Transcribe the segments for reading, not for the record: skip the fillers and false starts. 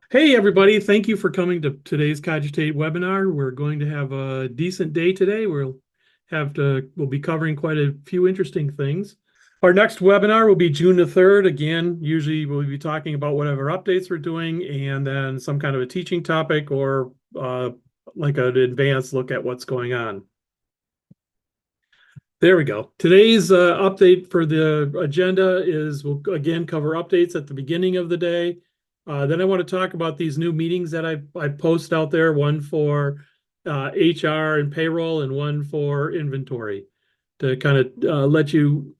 Hey, everybody. Thank you for coming to today's Cogitate webinar. We're going to have a decent day today. We'll be covering quite a few interesting things. Our next webinar will be June the 3rd. Again, usually we'll be talking about whatever updates we're doing and then some kind of a teaching topic or like an advanced look at what's going on. There we go. Today's update for the agenda is we'll again cover updates at the beginning of the day. Then I want to talk about these new meetings that I post out there, one for HR and payroll and one for inventory to kind of let you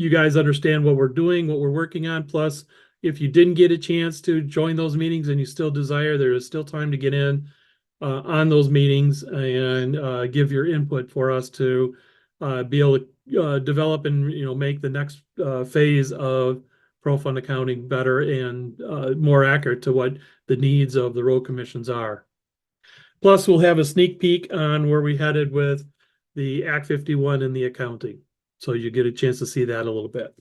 guys understand what we're doing, what we're working on. Plus, if you didn't get a chance to join those meetings and you still desire, there is still time to get in on those meetings and give your input for us to be able to develop and make the next phase of pro fund accounting better and more accurate to what the needs of the road commissions are. Plus, we'll have a sneak peek on where we headed with the Act 51 and the accounting. So you get a chance to see that a little bit.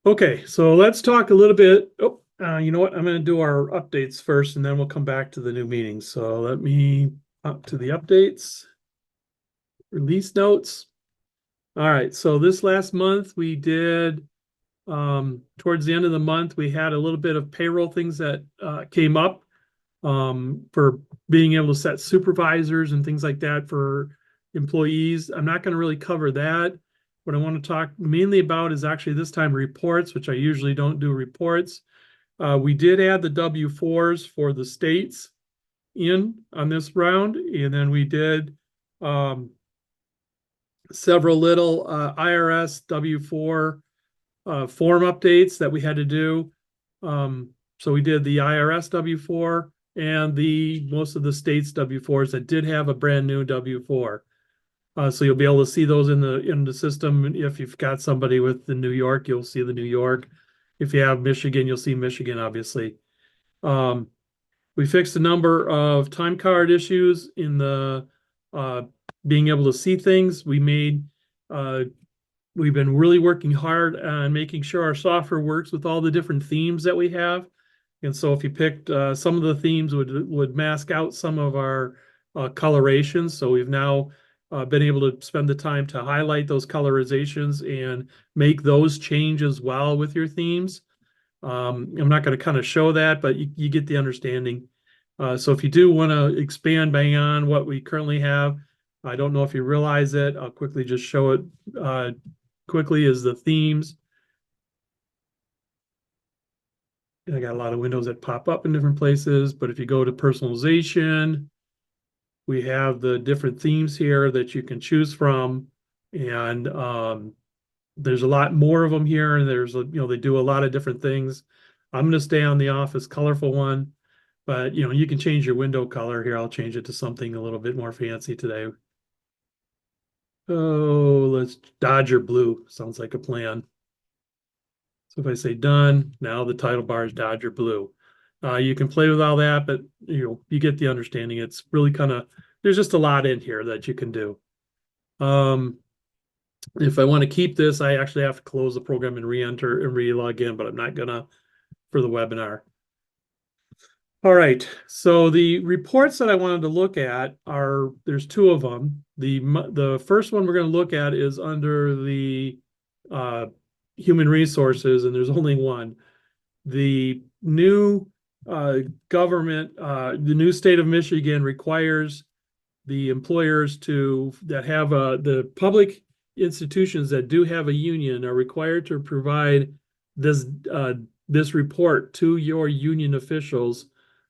Okay, so let's talk a little bit. You know what? I'm going to do our updates first, and then we'll come back to the new meetings. So let me up to the updates, release notes. All right, so this last month we did, towards the end of the month, we had a little bit of payroll things that came up for being able to set supervisors and things like that for employees. I'm not going to really cover that. What I want to talk mainly about is actually this time reports, which I usually don't do reports. We did add the W-4s for the states in on this round, and then we did several little IRS W-4 form updates that we had to do. So we did the IRS W-4 and most of the states W-4s that did have a brand new W-4. So you'll be able to see those in the system. If you've got somebody with the New York, you'll see the New York. If you have Michigan, you'll see Michigan, obviously. We fixed a number of time card issues in the being able to see things. We've been really working hard on making sure our software works with all the different themes that we have. And so if you picked some of the themes would mask out some of our colorations. So we've now been able to spend the time to highlight those colorizations and make those change as well with your themes. I'm not going to kind of show that, but you get the understanding. So if you do want to expand beyond what we currently have, I don't know if you realize it. I'll quickly just show it quickly as the themes. I got a lot of windows that pop up in different places, but if you go to personalization, we have the different themes here that you can choose from. And there's a lot more of them here. And they do a lot of different things. I'm going to stay on the Office colorful one, but you can change your window color here. I'll change it to something a little bit more fancy today. Oh, let's Dodger blue. Sounds like a plan. So if I say done, now the title bar is Dodger blue. You can play with all that, but you get the understanding. It's really there's just a lot in here that you can do. If I want to keep this, I actually have to close the program and re-enter and re-log in, but I'm not gonna for the webinar. All right, so the reports that I wanted to look at there's two of them. The first one we're going to look at is under the human resources, and there's only one. The new government, the new state of Michigan requires the employers that have the public institutions that do have a union are required to provide this this report to your union officials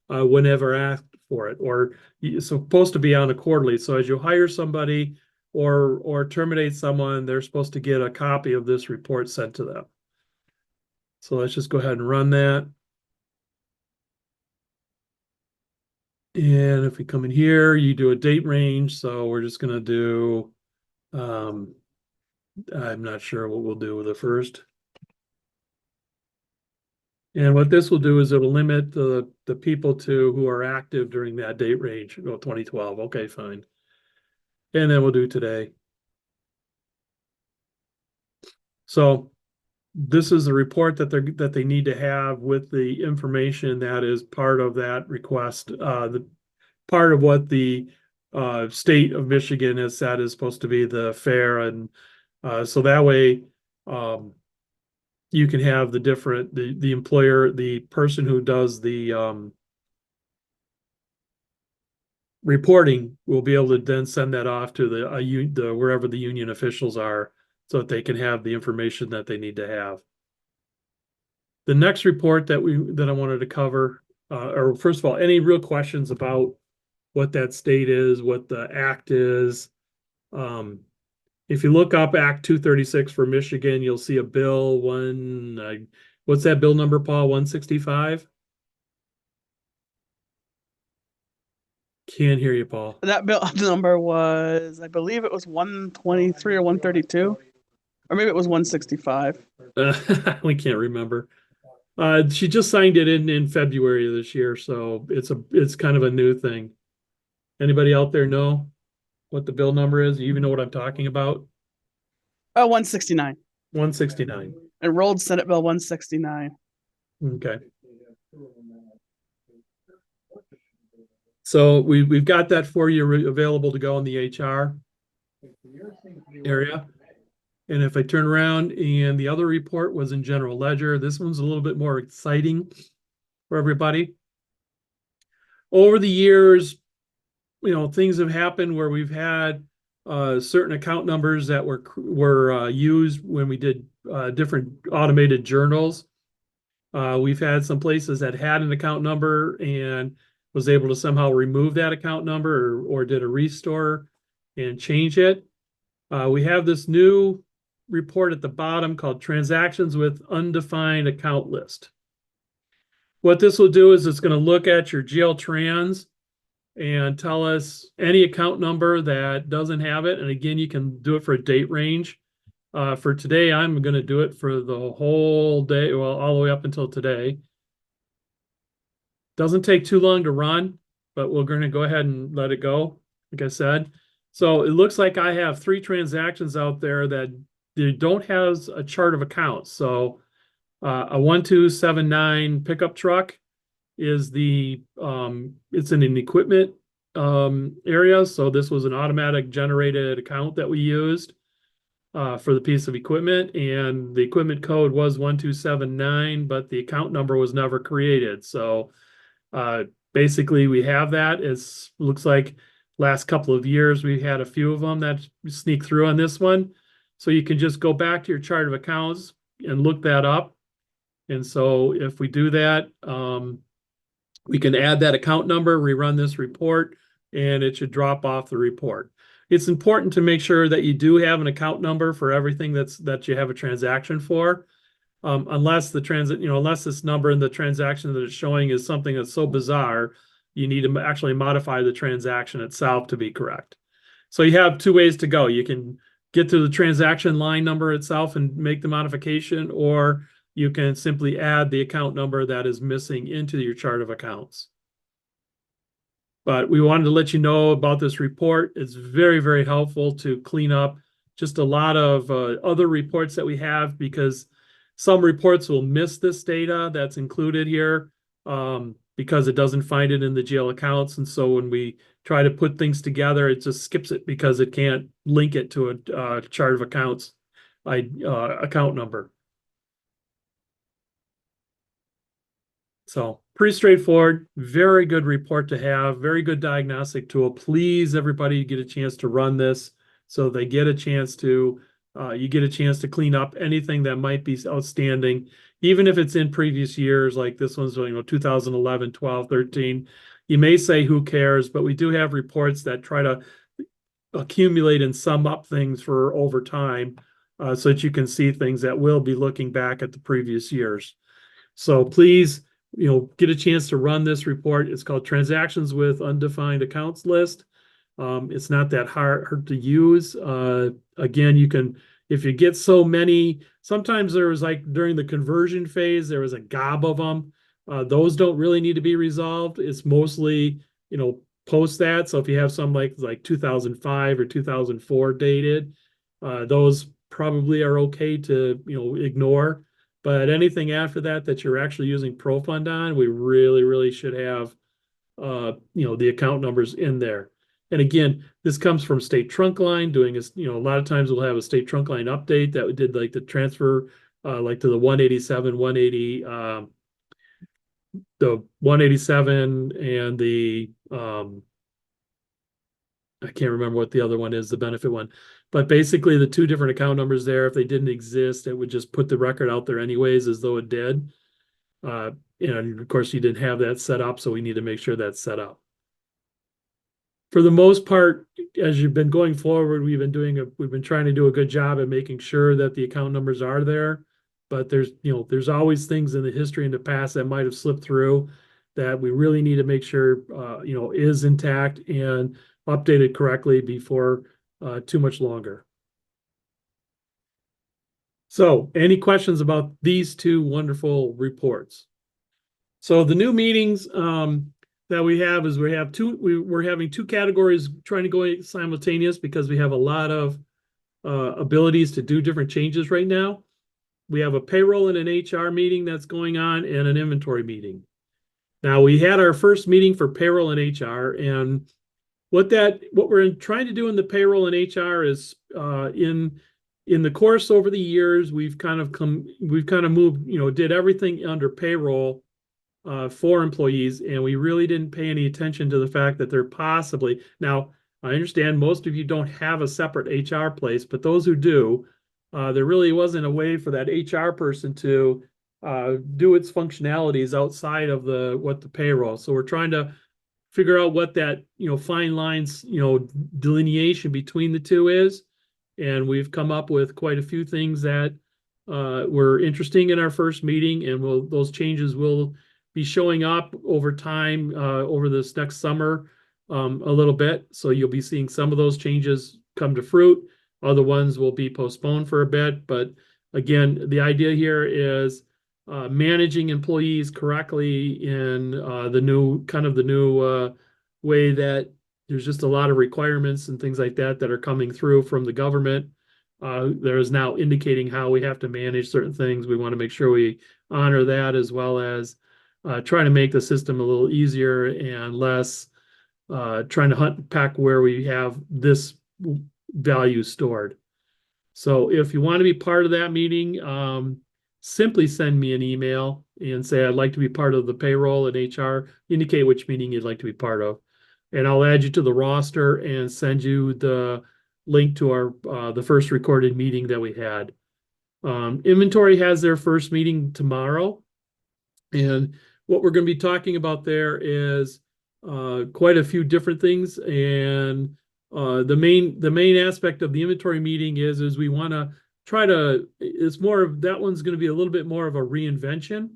whenever asked for it, or it's supposed to be on a quarterly. So as you hire somebody or terminate someone, they're supposed to get a copy of this report sent to them. So let's just go ahead and run that. And if we come in here, you do a date range. So we're just going to do, I'm not sure what we'll do with the first. And what this will do is it'll limit the people who are active during that date range. 2012. Okay, fine. And then we'll do today. So this is the report that they need to have with the information that is part of that request. The part of what the state of Michigan has said is supposed to be the fair, and so that way you can have the employer, the person who does the reporting will be able to then send that off to the wherever the union officials are, so that they can have the information that they need to have. The next report that I wanted to cover, or first of all, any real questions about what that state is, what the act is. If you look up Act 236 for Michigan, you'll see a bill what's that bill number, Paul? 165? Can't hear you, Paul. That bill number was, I believe it was 123 or 132, or maybe it was 165. We can't remember. She just signed it in February of this year, so it's kind of a new thing. Anybody out there know what the bill number is? You even know what I'm talking about? Oh, 169. 169. Enrolled Senate Bill 169. Okay. So we've got that for you available to go in the HR area. And if I turn around, and the other report was in general ledger, this one's a little bit more exciting for everybody. Over the years, things have happened where we've had certain account numbers that were used when we did different automated journals. We've had some places that had an account number and was able to somehow remove that account number or did a restore and change it. We have this new report at the bottom called Transactions with Undefined Account List. What this will do is it's going to look at your GL Trans and tell us any account number that doesn't have it. And again, you can do it for a date range. For today, I'm going to do it for the whole day, well, all the way up until today. Doesn't take too long to run, but we're going to go ahead and let it go, like I said. So it looks like I have 3 transactions out there that they don't have a chart of accounts. So a 1279 pickup truck is it's in an equipment area. So this was an automatic generated account that we used for the piece of equipment, and the equipment code was 1279, but the account number was never created. So basically we have that. It looks like last couple of years we had a few of them that sneak through on this one. So you can just go back to your chart of accounts and look that up. And so if we do that, we can add that account number, rerun this report, and it should drop off the report. It's important to make sure that you do have an account number for everything that you have a transaction for. Unless unless this number in the transaction that it's showing is something that's so bizarre, you need to actually modify the transaction itself to be correct. So you have 2 ways to go. You can get to the transaction line number itself and make the modification, or you can simply add the account number that is missing into your chart of accounts. But we wanted to let you know about this report. It's very, very helpful to clean up just a lot of other reports that we have, because some reports will miss this data that's included here because it doesn't find it in the GL accounts. And so when we try to put things together, it just skips it because it can't link it to a chart of accounts account number. So pretty straightforward, very good report to have, very good diagnostic tool. Please, everybody, get a chance to run this so they get a chance to, you get a chance to clean up anything that might be outstanding, even if it's in previous years, like this one's 2011, 12, 13. You may say, who cares? But we do have reports that try to accumulate and sum up things for over time so that you can see things that will be looking back at the previous years. So please, get a chance to run this report. It's called Transactions with Undefined Accounts List. It's not that hard to use. Again, you can, if you get so many, sometimes there was like during the conversion phase, there was a gob of them. Those don't really need to be resolved. It's mostly, post that. So if you have some like 2005 or 2004 dated, those probably are okay to, ignore. But anything after that that you're actually using ProFund on, we really should have the account numbers in there. And again, this comes from State Trunk Line doing this, a lot of times we'll have a State Trunk Line update that we did like the transfer, like to the 187, 180, the 187 and the, I can't remember what the other one is, the benefit one. But basically the two different account numbers there, if they didn't exist, it would just put the record out there anyways, as though it did. And of course you didn't have that set up, so we need to make sure that's set up. For the most part, as you've been going forward, we've been trying to do a good job at making sure that the account numbers are there. But there's always things in the history in the past that might have slipped through that we really need to make sure, is intact and updated correctly before too much longer. So any questions about these two wonderful reports? So the new meetings that we have is we're having two categories trying to go simultaneous because we have a lot of abilities to do different changes right now. We have a payroll and an HR meeting that's going on and an inventory meeting. Now we had our first meeting for payroll and HR, and what we're trying to do in the payroll and HR is in the course over the years, we've kind of moved, did everything under payroll for employees, and we really didn't pay any attention to the fact that they're possibly, now I understand most of you don't have a separate HR place, but those who do, there really wasn't a way for that HR person to do its functionalities outside of what the payroll. So we're trying to figure out what that, fine lines, delineation between the two is. And we've come up with quite a few things that were interesting in our first meeting, and those changes will be showing up over time over this next summer a little bit. So you'll be seeing some of those changes come to fruit. Other ones will be postponed for a bit. But again, the idea here is managing employees correctly in the new way that there's just a lot of requirements and things like that are coming through from the government. There is now indicating how we have to manage certain things. We want to make sure we honor that, as well as trying to make the system a little easier and less trying to hunt and peck where we have this value stored. So if you want to be part of that meeting, simply send me an email and say, I'd like to be part of the payroll and HR, indicate which meeting you'd like to be part of. And I'll add you to the roster and send you the link to our the first recorded meeting that we had. Inventory has their first meeting tomorrow. And what we're going to be talking about there is quite a few different things. And the main aspect of the inventory meeting is we want to try to, it's more of, that one's going to be a little bit more of a reinvention.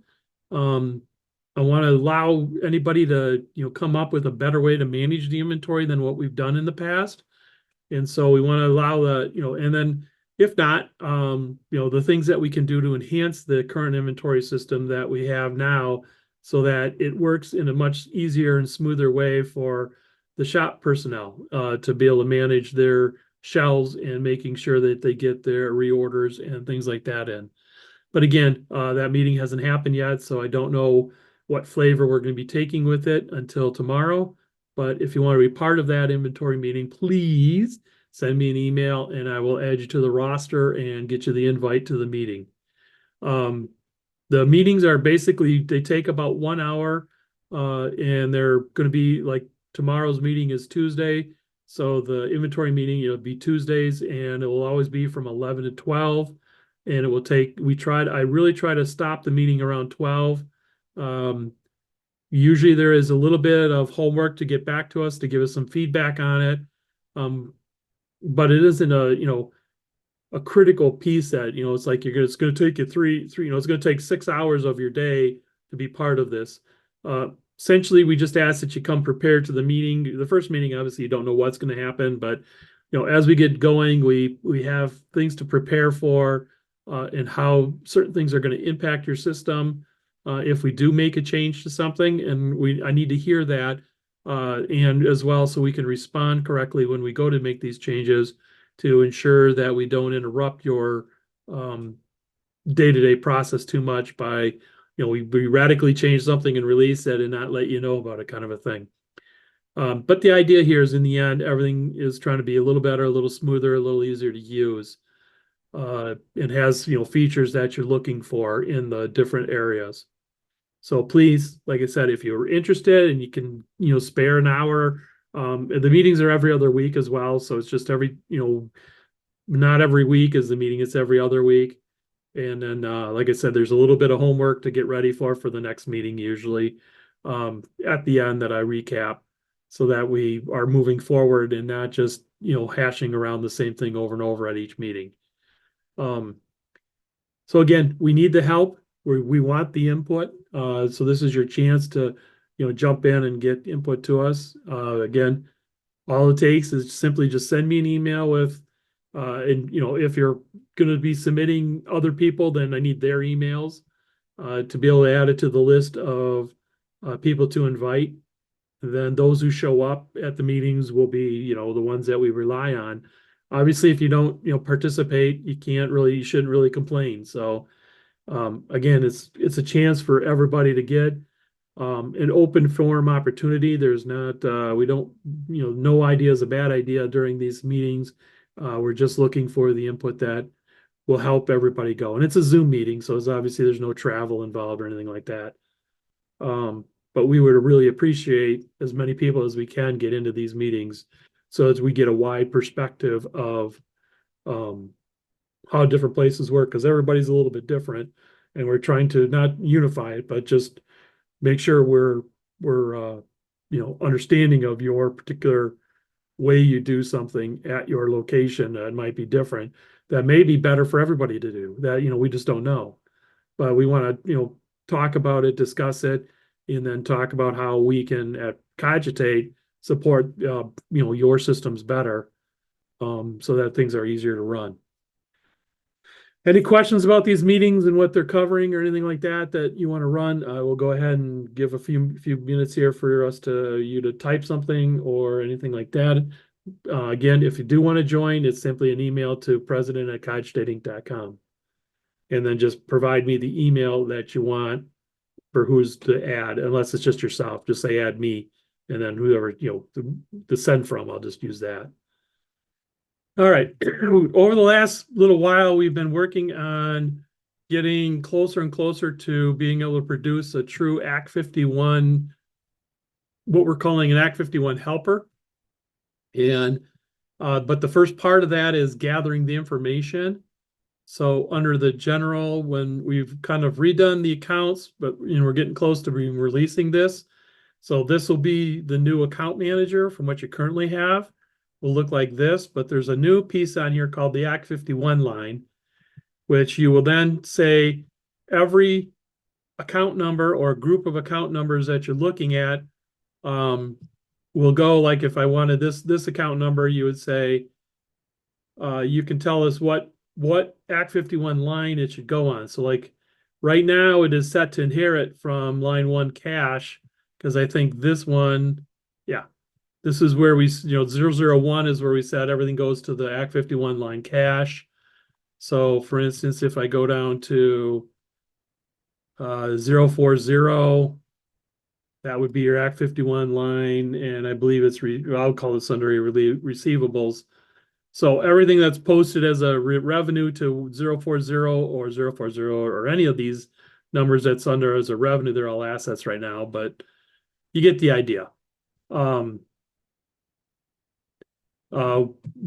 I want to allow anybody to, come up with a better way to manage the inventory than what we've done in the past. And so we want to allow and then if not, the things that we can do to enhance the current inventory system that we have now so that it works in a much easier and smoother way for the shop personnel to be able to manage their shelves and making sure that they get their reorders and things like that in. But again, that meeting hasn't happened yet, so I don't know what flavor we're going to be taking with it until tomorrow. But if you want to be part of that inventory meeting, please send me an email and I will add you to the roster and get you the invite to the meeting. The meetings are basically, they take about 1 hour and they're going to be like tomorrow's meeting is Tuesday. So the inventory meeting, it'll be Tuesdays and it will always be from 11 to 12. And it will take, I really try to stop the meeting around 12. Usually there is a little bit of homework to get back to us to give us some feedback on it. But it isn't a critical piece that, it's like it's going to take you it's going to take 6 hours of your day to be part of this. Essentially, we just ask that you come prepared to the meeting. The first meeting, obviously, you don't know what's going to happen, but as we get going, we have things to prepare for and how certain things are going to impact your system if we do make a change to something, and I need to hear that, and as well so we can respond correctly when we go to make these changes to ensure that we don't interrupt your day-to-day process too much by, we radically change something and release it and not let you know about it, kind of a thing. But the idea here is, in the end, everything is trying to be a little better, a little smoother, a little easier to use. It has, features that you're looking for in the different areas. So please, like I said, if you're interested and you can, spare an hour, the meetings are every other week as well. So it's just not every week is the meeting, it's every other week. And then, like I said, there's a little bit of homework to get ready for the next meeting, usually at the end, that I recap, so that we are moving forward and not just, hashing around the same thing over and over at each meeting. So again, we need the help. We want the input. So this is your chance to, jump in and get input to us. Again, all it takes is simply just send me an email with, and if you're going to be submitting other people, then I need their emails to be able to add it to the list of people to invite. Then those who show up at the meetings will be, the ones that we rely on. Obviously, if you don't, participate, you shouldn't really complain. So again, it's a chance for everybody to get an open forum opportunity. There's not, we don't, no idea is a bad idea during these meetings. We're just looking for the input that will help everybody go. And it's a Zoom meeting, so it's obviously there's no travel involved or anything like that. But we would really appreciate as many people as we can get into these meetings, so as we get a wide perspective of how different places work, because everybody's a little bit different, and we're trying to not unify it, but just make sure we're understanding of your particular way you do something at your location. It might be different. That may be better for everybody to do. That, we just don't know. But we want to, talk about it, discuss it, and then talk about how we can at Cogitate support, your systems better, so that things are easier to run. Any questions about these meetings and what they're covering or anything like that you want to run? I will go ahead and give a few minutes here for you to type something or anything like that. Again, if you do want to join, it's simply an email to president@cogitatinc.com. And then just provide me the email that you want for who's to add, unless it's just yourself. Just say add me, and then whoever, to send from, I'll just use that. All right. Over the last little while, we've been working on getting closer and closer to being able to produce a true Act 51, what we're calling an Act 51 helper. And but the first part of that is gathering the information. So under the general, when we've kind of redone the accounts, but we're getting close to releasing this. So this will be the new account manager from what you currently have. Will look like this, but there's a new piece on here called the Act 51 line, which you will then say every account number or group of account numbers that you're looking at will go, like if I wanted this account number, you would say, you can tell us what Act 51 line it should go on. So like right now it is set to inherit from line 1 cash, because I think this one, yeah, this is where we, 001 is where we said everything goes to the Act 51 line cash. So for instance, if I go down to 040, that would be your Act 51 line, and I believe it's, I'll call this under receivables. So everything that's posted as a revenue to 040 or 040 or any of these numbers that's under as a revenue, they're all assets right now, but you get the idea.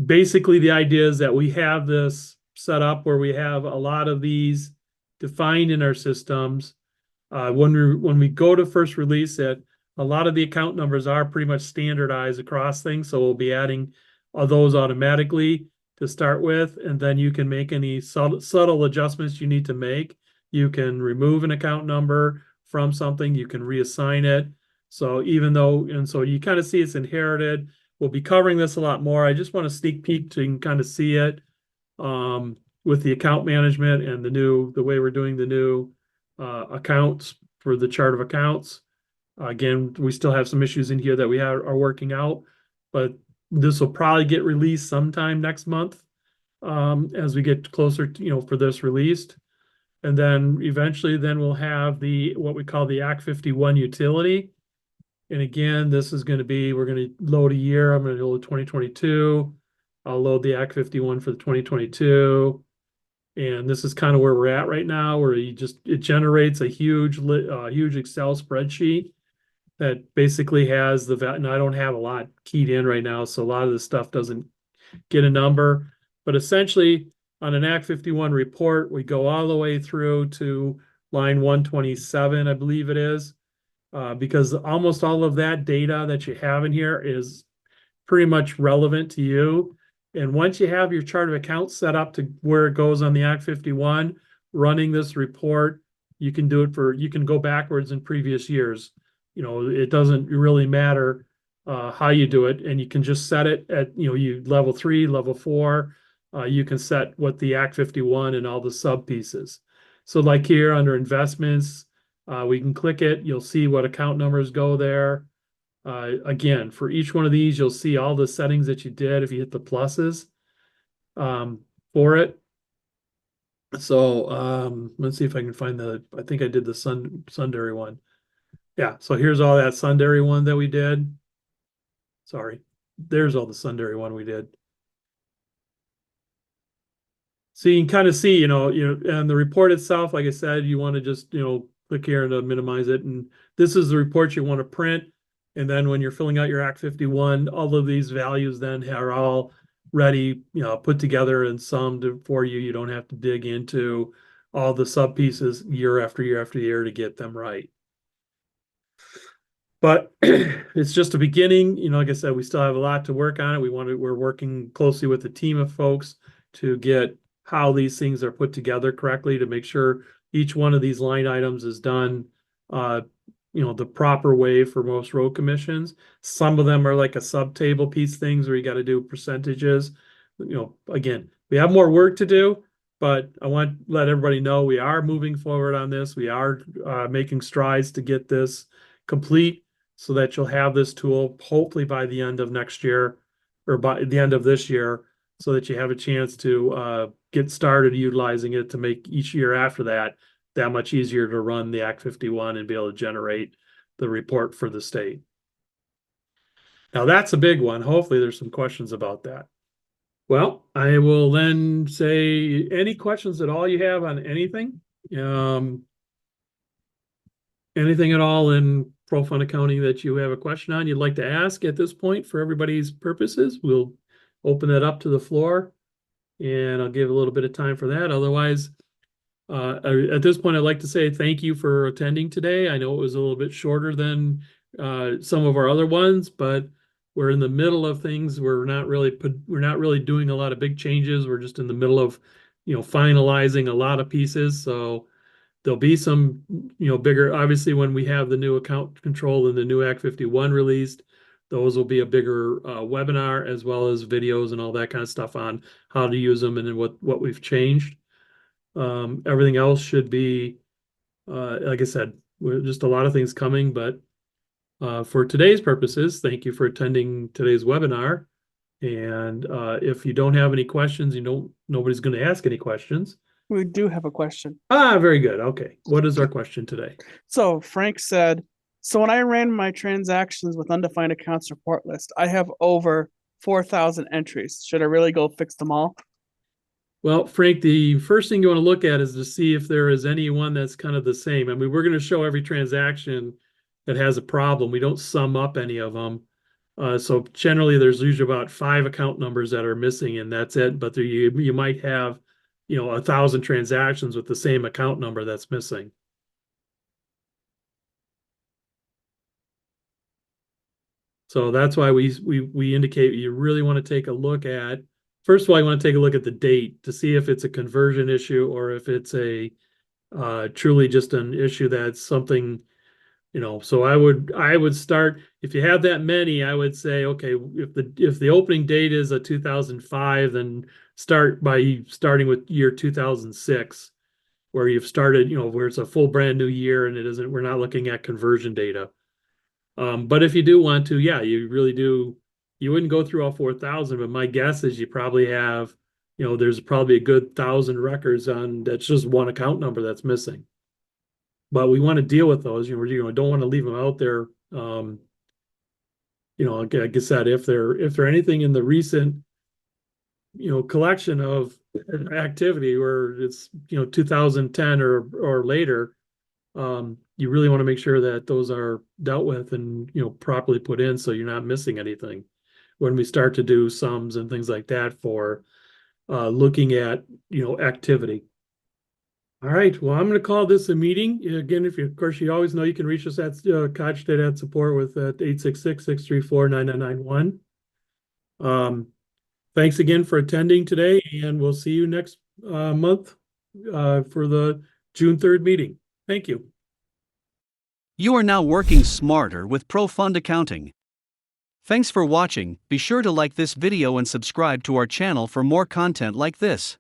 Basically, the idea is that we have this set up where we have a lot of these defined in our systems. When we go to first release it, a lot of the account numbers are pretty much standardized across things, so we'll be adding those automatically to start with, and then you can make any subtle adjustments you need to make. You can remove an account number from something, you can reassign it. So so you kind of see it's inherited. We'll be covering this a lot more. I just want to sneak peek so you can kind of see it with the account management and the way we're doing the new accounts for the chart of accounts. Again, we still have some issues in here that we are working out, but this will probably get released sometime next month as we get closer to, for this released. And then eventually then we'll have what we call the Act 51 utility. And again, this is going to be, we're going to load a year. I'm going to load 2022. I'll load the Act 51 for the 2022. And this is kind of where we're at right now, where it generates a huge Excel spreadsheet that basically has the value. And I don't have a lot keyed in right now, so a lot of this stuff doesn't get a number. But essentially, on an Act 51 report, we go all the way through to line 127, I believe it is, because almost all of that data that you have in here is pretty much relevant to you. And once you have your chart of accounts set up to where it goes on the Act 51, running this report, you can go backwards in previous years. It doesn't really matter how you do it, and you can just set it at, you level 3, level 4. You can set what the Act 51 and all the sub pieces. So like here under investments, we can click it. You'll see what account numbers go there. Again, for each one of these, you'll see all the settings that you did if you hit the pluses for it. So let's see if I can find I think I did the Sundary one. Yeah, so here's all that Sundary one that we did. Sorry, there's all the Sundary one we did. So you can kind of see, and the report itself, like I said, you want to just, click here to minimize it. And this is the report you want to print. And then when you're filling out your Act 51, all of these values then are all ready, put together and summed for you. You don't have to dig into all the sub pieces year after year after year to get them right. But it's just a beginning. Like I said, we still have a lot to work on it. We're working closely with a team of folks to get how these things are put together correctly to make sure each one of these line items is done the proper way for most road commissions. Some of them are like a sub-table piece things where you got to do percentages. Again, we have more work to do, but I want to let everybody know we are moving forward on this. We are making strides to get this complete so that you'll have this tool hopefully by the end of next year or by the end of this year, so that you have a chance to get started utilizing it to make each year after that much easier to run the Act 51 and be able to generate the report for the state. Now that's a big one. Hopefully there's some questions about that. Well, I will then say any questions at all you have on anything, anything at all in Pro Fund Accounting that you have a question on you'd like to ask at this point for everybody's purposes, we'll open that up to the floor and I'll give a little bit of time for that. Otherwise, at this point, I'd like to say thank you for attending today. I know it was a little bit shorter than some of our other ones, but we're in the middle of things. We're not really doing a lot of big changes. We're just in the middle of, finalizing a lot of pieces. So there'll be some, bigger, obviously when we have the new account control and the new Act 51 released, those will be a bigger webinar, as well as videos and all that kind of stuff on how to use them and then what we've changed. Everything else should be, like I said, just a lot of things coming, but for today's purposes, thank you for attending today's webinar. And if you don't have any questions, nobody's going to ask any questions. We do have a question. Very good. Okay. What is our question today? So Frank said, so when I ran my transactions with undefined accounts report list, I have over 4,000 entries. Should I really go fix them all? Well, Frank, the first thing you want to look at is to see if there is any one that's kind of the same. I mean, we're going to show every transaction that has a problem. We don't sum up any of them. So generally, there's usually about 5 account numbers that are missing, and that's it. But you might have, 1,000 transactions with the same account number that's missing. So that's why we indicate you really want to take a look at. First of all, you want to take a look at the date to see if it's a conversion issue or if it's a truly just an issue that's something, So I would start, if you have that many, I would say, okay, if the opening date is a 2005, then starting with year 2006, where you've started, where it's a full brand new year and we're not looking at conversion data. But if you do want to, yeah, you really do. You wouldn't go through all 4,000, but my guess is you probably have there's probably a good 1,000 records on that's just one account number that's missing. But we want to deal with those. Don't want to leave them out there. Like I said, if they're anything in the recent, collection of activity where it's 2010 or later, you really want to make sure that those are dealt with and properly put in so you're not missing anything when we start to do sums and things like that for looking at activity. All right, well, I'm going to call this a meeting. Again, of course, you always know you can reach us at Koch Data Support with 866-634-9991. Thanks again for attending today, and we'll see you next month for the June 3rd meeting. Thank you. You are now working smarter with ProFund Accounting. Thanks for watching. Be sure to like this video and subscribe to our channel for more content like this.